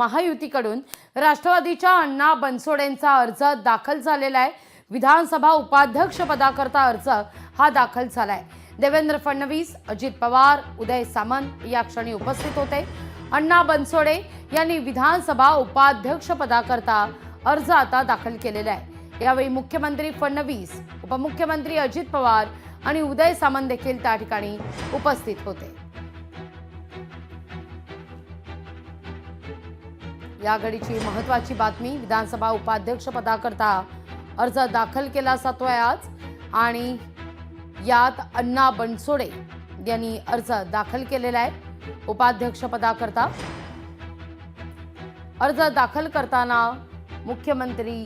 महायुतीकडून राष्ट्रवादीच्या अण्णा बनसोडेंचा अर्ज दाखल झालेला आहे। विधानसभा उपाध्यक्ष पदाकरता अर्ज हा दाखल झालाय। देवेंद्र फडणवीस, अजित पवार, उदय सामंत या क्षणी उपस्थित होते। अण्णा बनसोडे यांनी विधानसभा उपाध्यक्ष पदाकरता अर्ज आता दाखल केलेला आहे। यावेळी मुख्यमंत्री फडणवीस, उपमुख्यमंत्री अजित पवार आणि उदय सामंत देखील त्या ठिकाणी उपस्थित होते। या घडीची महत्त्वाची बातमी, विधानसभा उपाध्यक्ष पदाकरता अर्ज दाखल केला जातोय आज आणि यात अण्णा बनसोडे यांनी अर्ज दाखल केलेला आहे। उपाध्यक्ष पदाकरता अर्ज दाखल करताना मुख्यमंत्री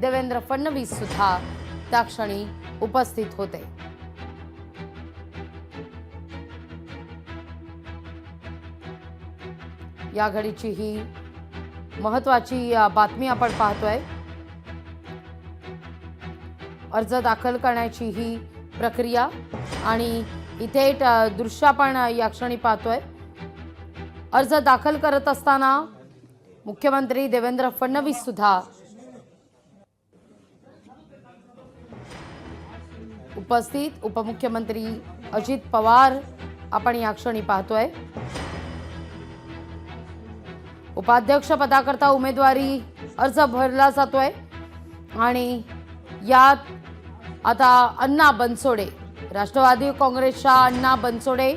देवेंद्र फडणवीस सुद्धा त्या क्षणी उपस्थित होते। या घडीची ही महत्त्वाची बातमी आपण पाहतोय। अर्ज दाखल करण्याची ही प्रक्रिया आणि इथे दृश्य आपण या क्षणी पाहतोय। अर्ज दाखल करत असताना मुख्यमंत्री देवेंद्र फडणवीस सुद्धा उपस्थित, उपमुख्यमंत्री अजित पवार आपण या क्षणी पाहतोय। उपाध्यक्ष पदाकरता उमेदवारी अर्ज भरला जातोय आणि यात आता अण्णा बनसोडे, राष्ट्रवादी काँग्रेसच्या अण्णा बनसोडे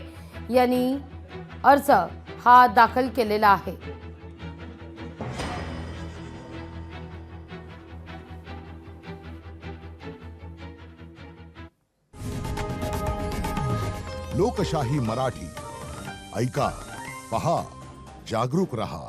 यांनी अर्ज हा दाखल केलेला आहे। लोकशाही मराठी ऐका, पहा, जागरूक रहा।